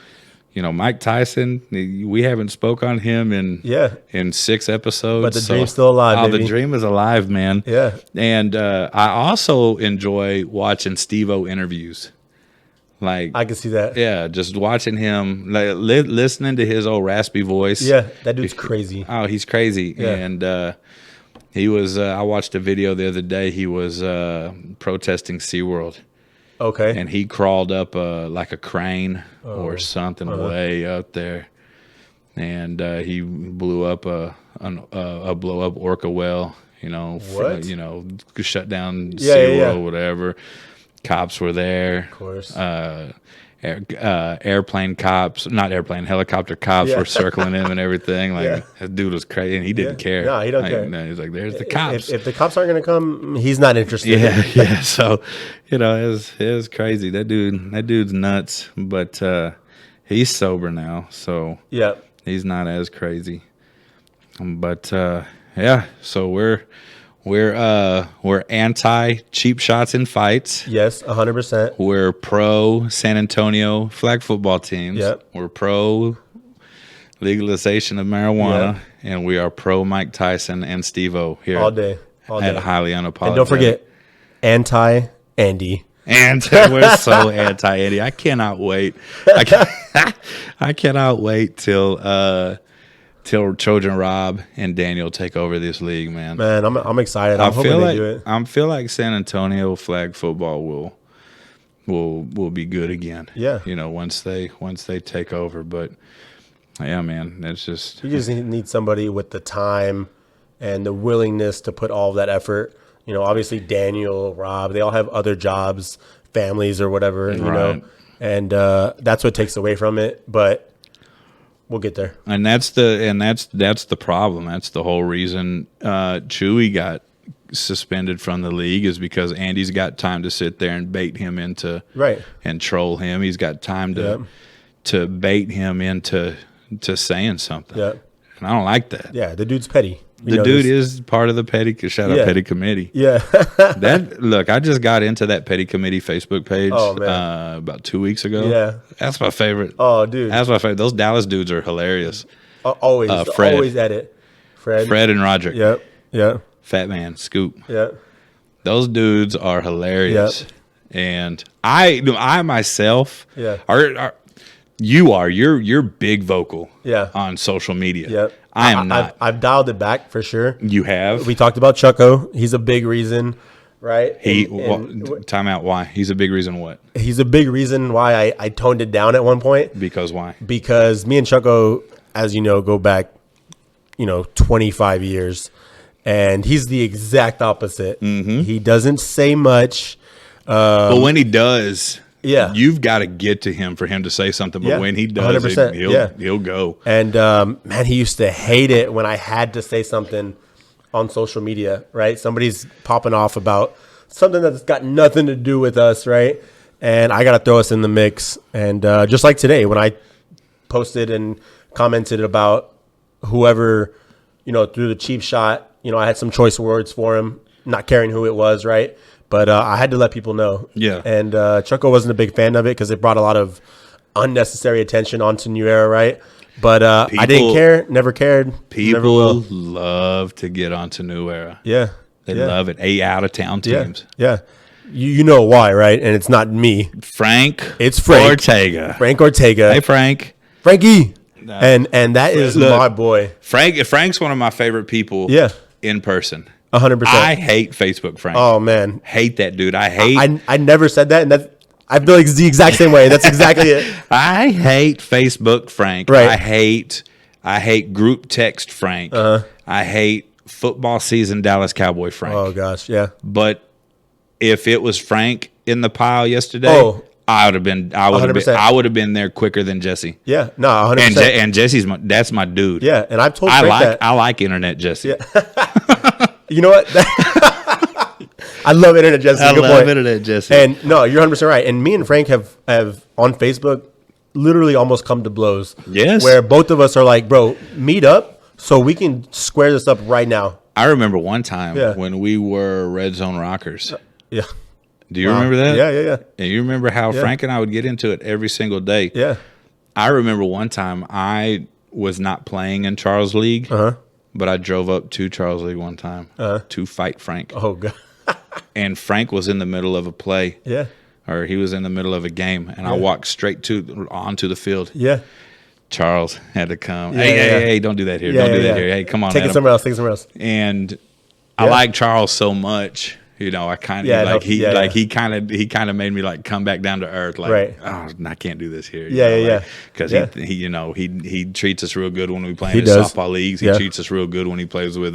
Mike Tyson, we haven't spoke on him in 6 episodes. But the dream's still alive, Oh, baby. the dream is alive, man. Yeah. And I also enjoy watching Steve-O interviews. Like, I can see that. yeah, just watching him, like, listening to his old raspy voice. Yeah, that dude's crazy. Oh, he's crazy. Yeah. And he was, I watched a video the other day. He was protesting SeaWorld. Okay. And he crawled up like a crane or something way up there. And he blew up a blow up orca whale, What? shut down Yeah, SeaWorld, yeah. whatever. Cops were there. Of course. Helicopter cops Yeah. were circling him and everything. Like, Yeah. that dude was crazy, and he didn't care. No, he don't Like, care. no, he's like, "There's the cops." If the cops aren't going to come, he's not interested. Yeah. So, it was crazy. That dude's nuts, but he's sober now, so Yeah. he's not as crazy. But yeah, so we're anti cheap shots in fights. Yes, 100%. We're pro San Antonio flag football teams. Yep. We're pro legalization of marijuana, and we are pro Mike Tyson and Steve-O here All day. All at day. Highly Unapologetic. And don't forget, anti-Andy. And we're so anti-Andy. I cannot wait. I cannot wait till Trojan Rob and Daniel take over this league, man. Man, I'm excited. I'm hoping they do it. I feel like San Antonio flag football will be good again. Yeah. Once they take over. But yeah, man, it's just You just need somebody with the time and the willingness to put all of that effort. Obviously Daniel, Rob, they all have other jobs, families or whatever, Right. and that's what takes away from it. But we'll get there. and that's the problem. That's the whole reason Chewy got suspended from the league, is because Andy's got time to sit there and bait him into Right. and troll him. He's got time to bait him into saying something. Yeah. And I don't like that. Yeah, the dude's petty. The dude is part of the petty committee. Yeah. Look, I just got into that petty committee Facebook page Oh, man. about 2 weeks ago. Yeah. That's my favorite. Oh, dude. That's my favorite. Those Dallas dudes are hilarious. Always. Fred. Always at it. Fred and Roderick. Yep. Yep. Fat Man, Scoop. Yep. Those dudes are hilarious. Yep. And I myself Yeah. you're big vocal Yeah. on social media. Yep. I am not. I've dialed it back for sure. You have? We talked about Chucko. He's a big reason, right? Time out. Why? He's a big reason. What? He's a big reason why I toned it down at one point, Because why? because me and Chucko, as you know, go back, 25 years, and he's the exact opposite. Mm-hmm. He doesn't say much. But when he does, Yeah. you've got to get to him for him to say something. But Yeah, when he does, 100%, he'll go. And man, he used to hate it when I had to say something on social media, right? Somebody's popping off about something that's got nothing to do with us, right? And I got to throw us in the mix. And just like today, when I posted and commented about whoever, threw the cheap shot. I had some choice words for him, not caring who it was, right? But I had to let people know. Yeah. And Chucko wasn't a big fan of it because it brought a lot of unnecessary attention onto New Era, right? But I didn't care, never cared. Never People will. love to get onto New Era. Yeah. They love it. 8 out-of-town teams. Yeah. You know why, right? And it's not me. It's Frank. Ortega. Frank Ortega. Hey, Frank. Frankie. And that is Look, my boy. Frank's one of my favorite people Yeah. in person. 100%. I hate Facebook Frank. Oh, man. Hate that dude. I never said that, and I feel like it's the exact same way. That's exactly it. I hate Facebook Frank. Right. I hate group text Frank. I hate football season Dallas Cowboy Frank. Oh, gosh. Yeah. But if it was Frank in the pile yesterday, Oh. I would have been 100%. there quicker than Jesse. Yeah. No, 100%. And Jesse's that's my dude. Yeah. And I've told Frank that. I like internet Jesse. You know what? I love internet Jesse. I Good love point. internet Jesse. And no, you're 100% right. And me and Frank have on Facebook literally almost come to blows. Yes. Where both of us are like, bro, meet up so we can square this up right now. I remember one time Yeah. when we were Red Zone Rockers. Yeah. Do you remember that? Yeah. And you remember how Yeah. Frank and I would get into it every single day. Yeah. I remember one time I was not playing in Charles League, but I drove up to Charles League one time to fight Frank. Oh, God. And Frank was in the middle of a play. Yeah. Or he was in the middle of a game, and I walked straight onto the field. Yeah. Charles had to come. Yeah, Hey, don't do that here. Don't do that here. Hey, come on, Take it Adam. somewhere else. And I like Charles so much. I kind of Yeah, like no, yeah. he kind of made me like come back down to earth. Like, Right. oh, I can't do this here. Because he treats us real good when we play He in his does. softball leagues. He Yeah. treats us real good when he plays with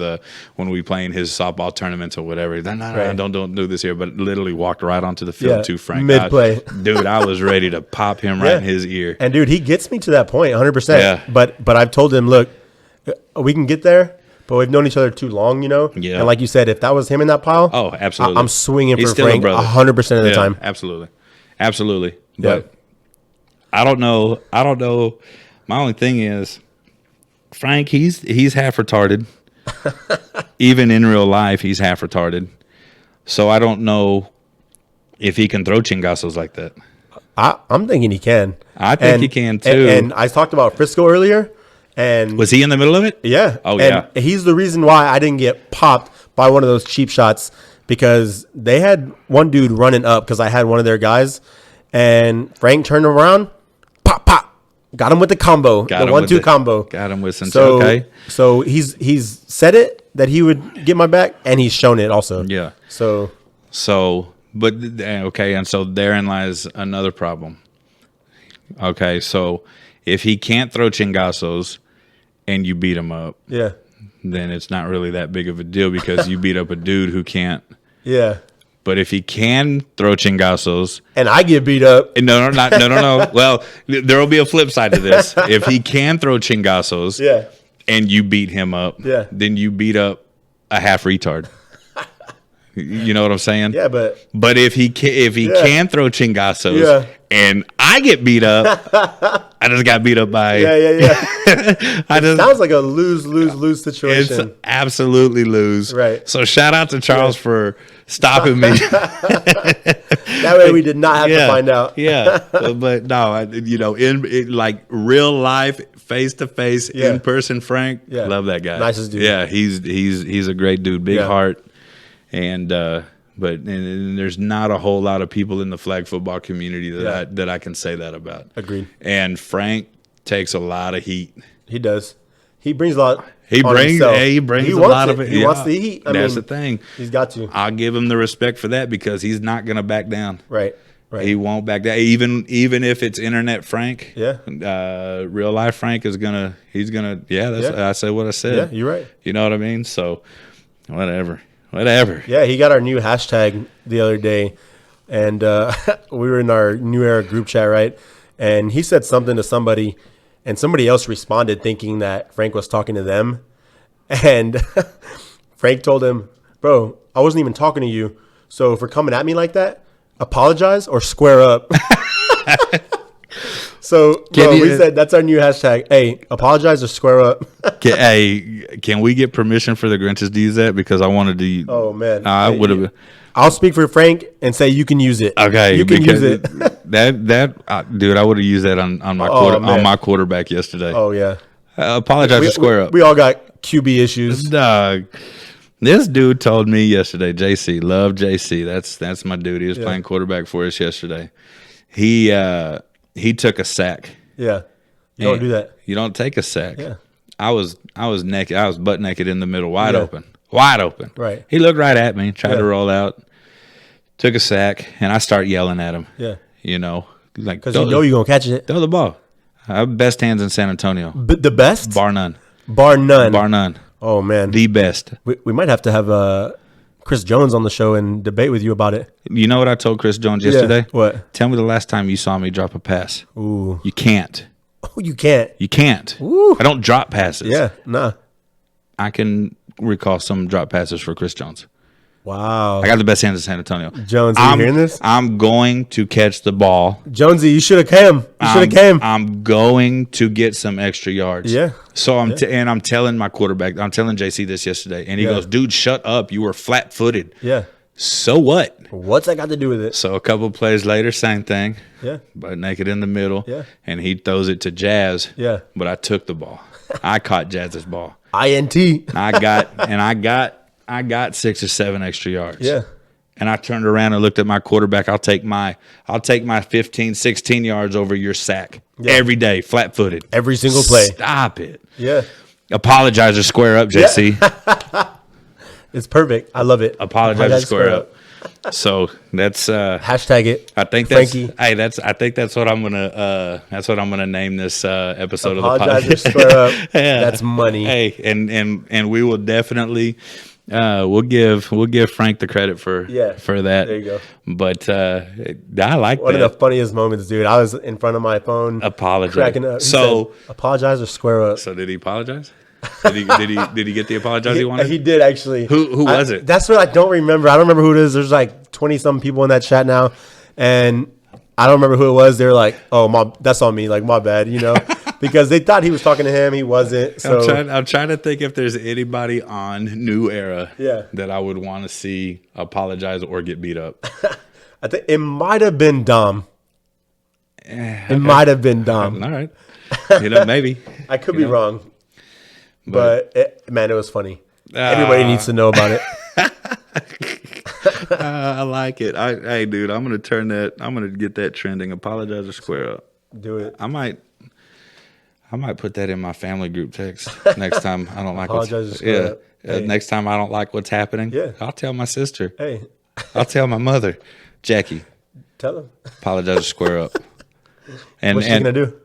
when we play in his softball tournaments or whatever. No, Right. don't do this here. But literally walked right onto the field Yeah, to Frank. mid-play. Dude, I was ready to pop him right in his ear. And dude, he gets me to that point 100%. Yeah. But I've told him, look, we can get there, but we've known each other too long, Yeah. And like you said, if that was him in that pile, Oh, absolutely. I'm swinging He's for still a Frank brother. 100% of the Yeah, time. Absolutely. Yeah. But I don't know. My only thing is, Frank, he's half retarded. Even in real life, he's half retarded. So I don't know if he can throw chingazos like that. I'm thinking he can. I think he can, too. And I talked about Frisco earlier, and Was he in the middle of it? yeah. Oh, and yeah. he's the reason why I didn't get popped by one of those cheap shots, because they had one dude running up because I had one of their guys, and Frank turned around, pop, got him with the combo, Got the him 1-2 with combo. Got him with some. So, Okay. so he's said it that he would get my back, and he's shown it also. Yeah. So But okay, and so therein lies another problem. Okay, so if he can't throw chingazos and you beat him up, yeah, then it's not really that big of a deal because you beat up a dude who can't. yeah, But if he can throw chingazos, and I get beat up. no. Well, there will be a flip side to this. If he can throw chingazos, Yeah, and you beat him up, Yeah. then you beat up a half retard. You know what I'm saying? yeah, but But if he can throw chingazos Yeah. and I get beat up, I just got beat up by. yeah. I just Sounds like a lose it's situation. absolutely lose. Right. So shout out to Charles for stopping me. That way we did not have to find out. Yeah, but no, in like real life, face to face, Yeah. in person, Frank, Yeah. love that guy. Nicest dude. Yeah, he's a great dude, big Yeah. heart, and there's not a whole lot of people in the flag football community that I can say that about. Agreed. And Frank takes a lot of heat. He does. He brings a lot. He on brings himself. a He lot wants of it. He wants the heat. That's the thing. He's got to. I'll give him the respect for that because he's not going to back down. Right. He won't back down, even if it's internet Frank. Yeah. Real life Frank he's gonna. Yeah. I said what I said. Yeah, you're right. You know what I mean? So, whatever. Yeah, he got our new hashtag the other day, and we were in our New Era group chat, right? And he said something to somebody, and somebody else responded thinking that Frank was talking to them. And Frank told him, bro, I wasn't even talking to you. So if you're coming at me like that, apologize or square up. So, Can bro, you- we said that's our new hashtag. Hey, apologize or square up. Can we get permission for the Grinches to use that? Because I wanted to. Oh man, I Hey, would have. I'll speak for Frank and say you can use it. Okay, you can use it. Dude, I would have used that on my Oh, man. on my quarterback yesterday. Oh yeah, Apologize to square up. We all got QB issues. Dog. This dude told me yesterday, JC, love JC. That's my dude. He was playing quarterback for us yesterday. He took a sack. Yeah, you don't do that. You don't take a sack. Yeah. I was naked. I was butt naked in the middle, wide Yeah. open. Wide open. Right. He looked right at me, tried Yeah. to roll out, took a sack, and I start yelling at him. Yeah, You know, like because you know you're gonna catch it. throw the ball. I have best hands in San Antonio, But the best, bar none. bar none. Bar none. Oh man, The best. we might have to have Chris Jones on the show and debate with you about it. You know what I told Chris Jones yesterday? What? Tell me the last time you saw me drop a pass. Ooh, You can't. oh, you can't. You can't. Ooh. I don't drop passes. Yeah, nah. I can recall some drop passes for Chris Jones. Wow, I got the best hands in San Antonio. Jones, are you hearing this? I'm going to catch the ball. Jonesy, you should have came. You should have came. I'm going to get some extra yards. Yeah. So I'm telling my quarterback, I'm telling JC this yesterday, and he Yeah. goes, "Dude, shut up. You were flat-footed." Yeah. So what? What's that got to do with it? So a couple of plays later, same thing. Yeah. But naked in the middle. Yeah. And he throws it to Jazz. Yeah. But I took the ball. I caught Jazz's ball. INT. I got 6 or 7 extra yards. Yeah. And I turned around and looked at my quarterback. I'll take my 15, 16 yards over your sack every day, flat-footed. Every single play. Stop it. Yeah. Apologize or square up, JC. It's perfect. I love it. Apologize or square up. So that's Hashtag it. I think that's Frankie. I think that's what I'm gonna name this episode Apologize of the or square up. Yeah. That's money. Hey, and we will definitely we'll give Frank the credit for that. There you go. But I like One that. of the funniest moments, dude. I was in front of my phone, Apologize. cracking up. He So said, apologize or square up. so did he apologize? Did he get the apologize he wanted? He did actually. Who was it? That's what I don't remember. I don't remember who it is. There's like 20-some people in that chat now, and I don't remember who it was. They're like, "Oh, that's on me. Like, my bad," you know, because they thought he was talking to him. He wasn't. So I'm trying to think if there's anybody on New Era that I would want to see apologize or get beat up. I think it might have been Dom. It might have been Dom. All right. Maybe. I could be wrong, but it was funny. Everybody needs to know about it. I like it. Hey, dude, I'm going to turn that. I'm going to get that trending. Apologize or square up. Do it. I might put that in my family group text next time I don't like Apologize or square up. Hey. Next time I don't like what's happening. Yeah. I'll tell my sister. Hey, I'll tell my mother, Jackie. tell him. Apologize or square up. And What's she gonna do?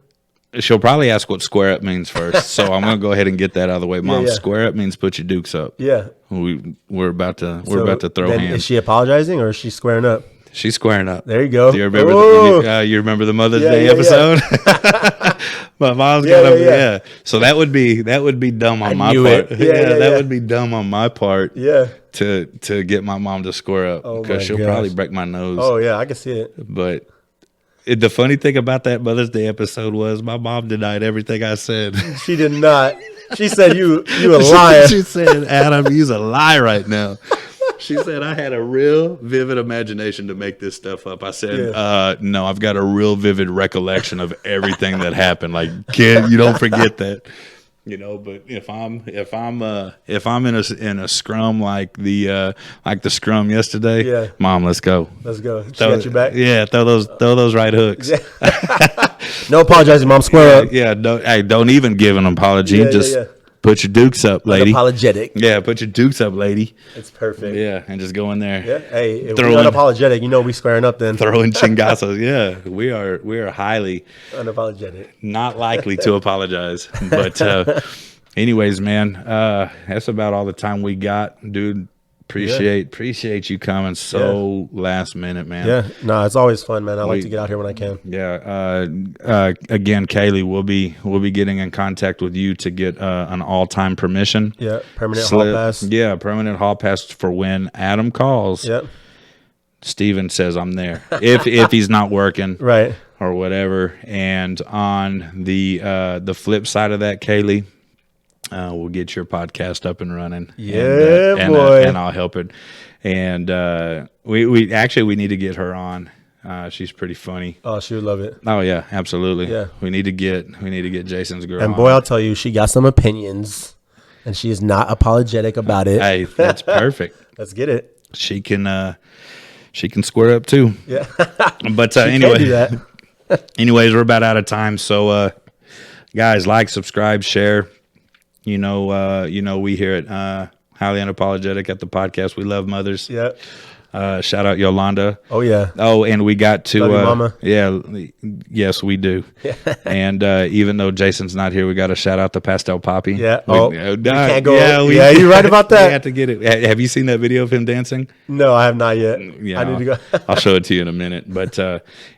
She'll probably ask what square up means first. So I'm gonna go ahead and get that out of the way. Mom, yeah. square up means put your dukes up. Yeah. We're about to So throw then hands. Is she apologizing or is she squaring up? She's squaring up. There you go. Do you remember Ooh. you remember the Mother's Yeah, Day yeah, episode? My mom's Yeah, gonna yeah. So that would be dumb on my knew part. it. Yeah, that yeah. would be dumb on my part. Yeah. To get my mom to square up Oh because my she'll gosh. probably break my nose. Oh yeah, I can see it. But the funny thing about that Mother's Day episode was my mom denied everything I said. She did not. She said you a liar. She said, "Adam, you's a lie right now." She said, "I had a real vivid imagination to make this stuff up." I said, "No, I've got a real vivid recollection of everything that happened. Like, kid, you don't forget that." But if I'm in a scrum like the scrum yesterday, Yeah. Mom, let's go. Let's go. She got you back. Yeah, throw those right hooks. No apologizing, Mom. Square up. Yeah, don't even give an apology. Yeah, Just yeah. put your dukes up, lady. Apologetic. Yeah, put your dukes up, lady. It's perfect. Yeah, and just go in there. Yeah. Hey, if Throwing- we're unapologetic, we squaring up then. Throwing chingazos. Yeah, we are highly Unapologetic. not likely to apologize. But anyways, man, that's about all the time we got, dude. Appreciate you coming so last minute, man. Yeah. No, it's always fun, man. I like to get out here when I can. Yeah. Again, Kaylee, we'll be getting in contact with you to get an all-time permission. Yeah. Permanent hall pass. Yeah, permanent hall pass for when Adam calls. Yep. Steven says I'm there. If he's not working, Right. or whatever. And on the flip side of that, Kaylee, we'll get your podcast up and running. Yeah, boy. And I'll help it. And we actually need to get her on. She's pretty funny. Oh, she would love it. Oh yeah, absolutely. Yeah. We need to get Jason's girl. And on. boy, I'll tell you, she got some opinions, and she is not apologetic about it. Hey, that's perfect. Let's get it. She can square up too. Yeah. But Anyway, do that. anyways, we're about out of time. So guys, like, subscribe, share. We here at Highly Unapologetic at the podcast. We love mothers. Yeah. Shout out Yolanda. Oh yeah. Oh, and we got to Love you, mama. Yeah, yes, we do. And even though Jason's not here, we got to shout out the Pastel Poppy. Yeah. We can't go. Yeah, you're right about that. We have to get it. Have you seen that video of him dancing? No, I have not yet. Yeah, I need to go. I'll show it to you in a minute. But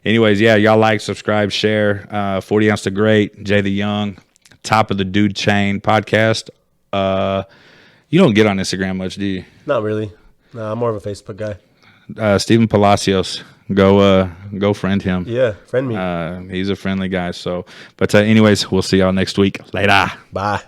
anyways, yeah, y'all like, subscribe, share. 40 Ounce to Great, Jay the Young, Top of the Dude Chain podcast. You don't get on Instagram much, do you? Not really. No, I'm more of a Facebook guy. Steven Palacios, go friend him. Yeah, friend me. He's a friendly guy. So, but anyways, we'll see y'all next week. Later. Bye.